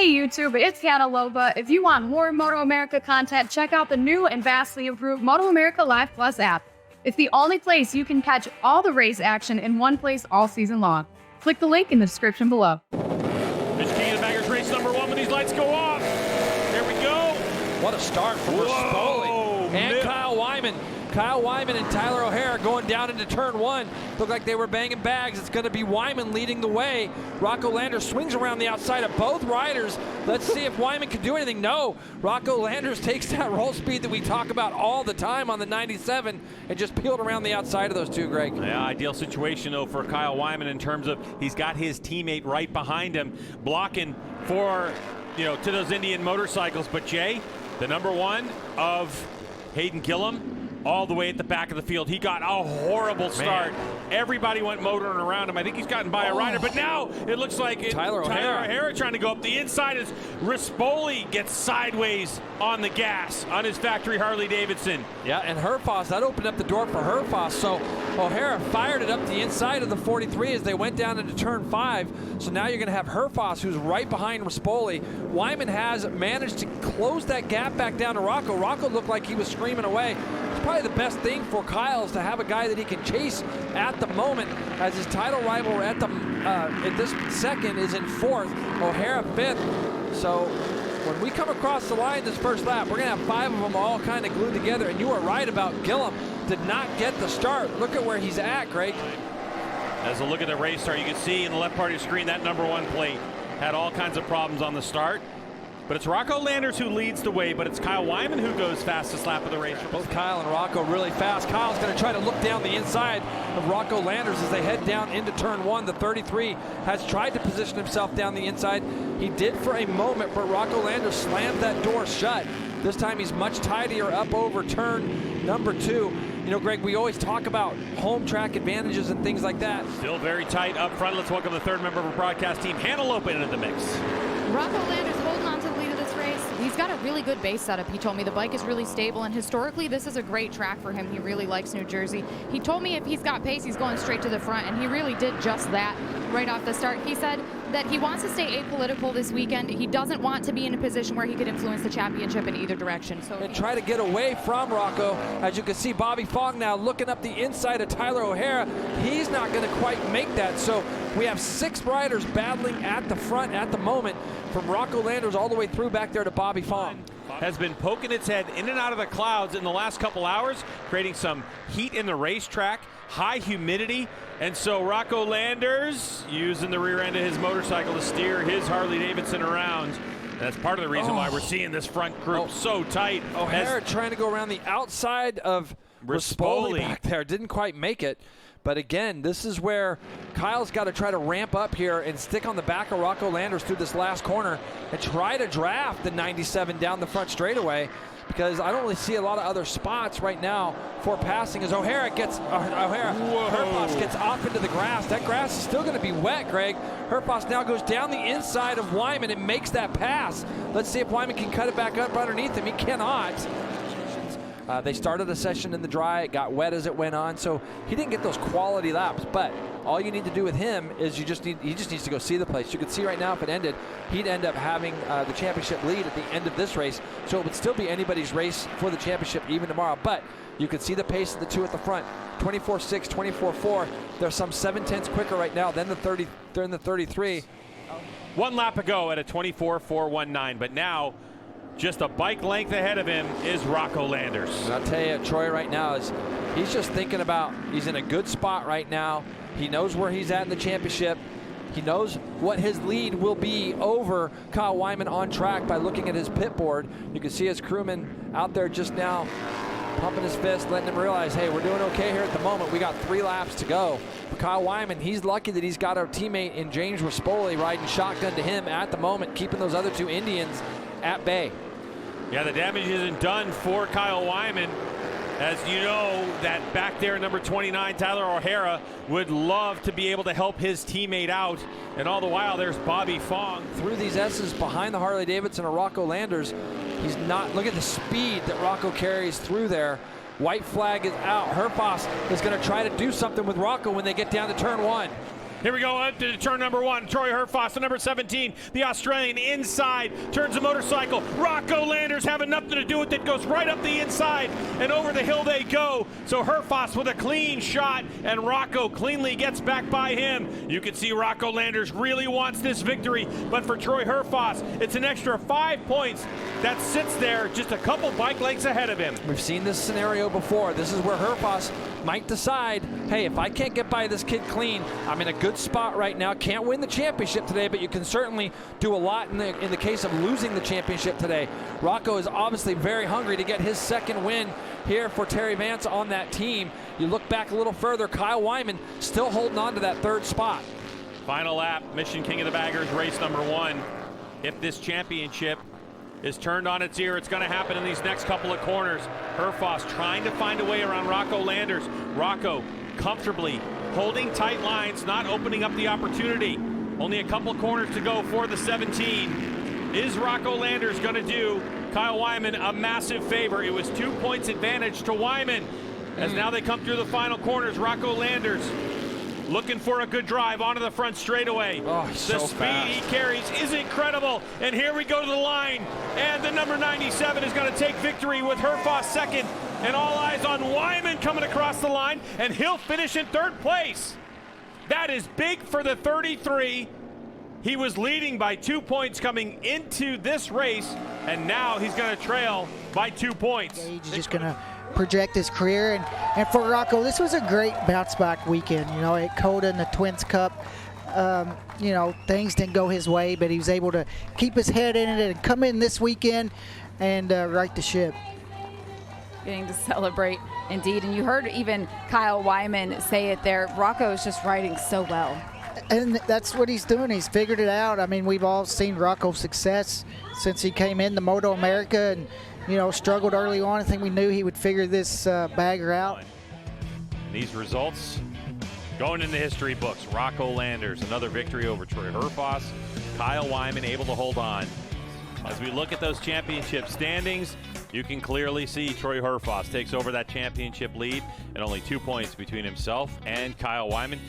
Hey YouTube, it's Cantaloupa. If you want more MotoAmerica content, check out the new and vastly improved MotoAmerica Live Plus app. It's the only place you can catch all the race action in one place all season long. Click the link in the description below. Mitch King and Baggers race number 1 when these lights go off. There we go. What a start from Spoli and Kyle Wyman. Kyle Wyman and Tyler O'Hara going down into turn 1. Look like they were banging bags. It's going to be Wyman leading the way. Rocco Landers swings around the outside of both riders. Let's see if Wyman can do anything. No, Rocco Landers takes that roll speed that we talk about all the time on the 97 and just peeled around the outside of those two, Greg. Yeah, ideal situation, though, for Kyle Wyman in terms of he's got his teammate right behind him, blocking for, to those Indian motorcycles. But Jay, the number 1 of Hayden Gillum, all the way at the back of the field. He got a horrible start. Everybody went motoring around him. I think he's gotten by a rider, but now it looks like Tyler O'Hara trying to go up the inside as Rispoli gets sideways on the gas on his factory Harley Davidson. Yeah, and Herfoss, that opened up the door for Herfoss. So O'Hara fired it up the inside of the 43 as they went down into turn 5. So now you're going to have Herfoss, who's right behind Rispoli. Wyman has managed to close that gap back down to Rocco. Rocco looked like he was screaming away. It's probably the best thing for Kyle is to have a guy that he can chase at the moment, as his title rival at this second is in 4th, O'Hara 5th. So when we come across the line this first lap, we're going to have 5 of them all kind of glued together. And you are right about Gillum. Did not get the start. Look at where he's at, Greg. As a look at the race start, you can see in the left part of the screen that number 1 plate had all kinds of problems on the start. But it's Rocco Landers who leads the way, but it's Kyle Wyman who goes fastest lap of the race. Both Kyle and Rocco really fast. Kyle's going to try to look down the inside of Rocco Landers as they head down into turn 1. The 33 has tried to position himself down the inside. He did for a moment, but Rocco Landers slammed that door shut. This time he's much tidier up over turn number 2. Greg, we always talk about home track advantages and things like that. Still very tight up front. Let's welcome the third member of our broadcast team, Cantaloupa, into the mix. Rocco Landers holding on to the lead of this race. He's got a really good base setup. He told me the bike is really stable, and historically this is a great track for him. He really likes New Jersey. He told me if he's got pace, he's going straight to the front, and he really did just that right off the start. He said that he wants to stay apolitical this weekend. He doesn't want to be in a position where he could influence the championship in either direction. So and try to get away from Rocco. As you can see, Bobby Fong now looking up the inside of Tyler O'Hara. He's not going to quite make that. So we have 6 riders battling at the front at the moment, from Rocco Landers all the way through back there to Bobby Fong. Has been poking its head in and out of the clouds in the last couple hours, creating some heat in the racetrack, high humidity. And so Rocco Landers using the rear end of his motorcycle to steer his Harley Davidson around. That's part of the reason why we're seeing this front group so tight. O'Hara trying to go around the outside of Rispoli back there. Didn't quite make it. But again, this is where Kyle's got to try to ramp up here and stick on the back of Rocco Landers through this last corner and try to draft the 97 down the front straightaway, because I don't really see a lot of other spots right now for passing as Herfoss gets off into the grass. That grass is still going to be wet, Greg. Herfoss now goes down the inside of Wyman and makes that pass. Let's see if Wyman can cut it back up underneath him. He cannot. They started a session in the dry. It got wet as it went on, so he didn't get those quality laps. But all you need to do with him is he just needs to go see the place. You can see right now if it ended, he'd end up having the championship lead at the end of this race. So it would still be anybody's race for the championship even tomorrow. But you can see the pace of the 2 at the front, 24.6, 24.4. They're some 7/10 quicker right now than the 30. They're in the 33. 1 lap ago at a 24.419, but now just a bike length ahead of him is Rocco Landers. And I'll tell you, Troy right now he's just thinking about, he's in a good spot right now. He knows where he's at in the championship. He knows what his lead will be over Kyle Wyman on track by looking at his pit board. You can see his crewman out there just now pumping his fist, letting him realize, hey, we're doing okay here at the moment. We got 3 laps to go. For Kyle Wyman, he's lucky that he's got a teammate in James Rispoli riding shotgun to him at the moment, keeping those other 2 Indians at bay. Yeah, the damage isn't done for Kyle Wyman. As you know, that back there, number 29, Tyler O'Hara, would love to be able to help his teammate out. And all the while, there's Bobby Fong. Through these S's behind the Harley Davidson of Rocco Landers, he's not, look at the speed that Rocco carries through there. White flag is out. Herfoss is going to try to do something with Rocco when they get down to turn 1. Here we go up to turn number 1. Troy Herfoss, the number 17, the Australian inside, turns the motorcycle. Rocco Landers having nothing to do with it, goes right up the inside, and over the hill they go. So Herfoss with a clean shot, and Rocco cleanly gets back by him. You can see Rocco Landers really wants this victory, but for Troy Herfoss, it's an extra 5 points that sits there just a couple bike lengths ahead of him. We've seen this scenario before. This is where Herfoss might decide, hey, if I can't get by this kid clean, I'm in a good spot right now. Can't win the championship today, but you can certainly do a lot in the case of losing the championship today. Rocco is obviously very hungry to get his second win here for Terry Vance on that team. You look back a little further, Kyle Wyman still holding on to that third spot. Final lap, Mission King of the Baggers, race number 1. If this championship is turned on its ear, it's going to happen in these next couple of corners. Herfoss trying to find a way around Rocco Landers. Rocco comfortably holding tight lines, not opening up the opportunity. Only a couple corners to go for the 17. Is Rocco Landers going to do Kyle Wyman a massive favor? It was 2 points advantage to Wyman. As now they come through the final corners, Rocco Landers looking for a good drive onto the front straightaway. Oh, the so speed fast. he carries is incredible. And here we go to the line. And the number 97 is going to take victory with Herfoss second. And all eyes on Wyman coming across the line. And he'll finish in third place. That is big for the 33. He was leading by 2 points coming into this race. And now he's going to trail by 2 points. He's just going to project his career, and for Rocco, this was a great bounce back weekend. You know, at Coda and the Twins Cup, you know, things didn't go his way, but he was able to keep his head in it and come in this weekend and right the ship. Getting to celebrate, indeed. And you heard even Kyle Wyman say it there. Rocco is just riding so well. And that's what he's doing. He's figured it out. I mean, we've all seen Rocco's success since he came in the MotoAmerica and, you know, struggled early on. I think we knew he would figure this bagger out. These results going in the history books. Rocco Landers, another victory over Troy Herfoss. Kyle Wyman able to hold on. As we look at those championship standings, you can clearly see Troy Herfoss takes over that championship lead and only 2 points between himself and Kyle Wyman.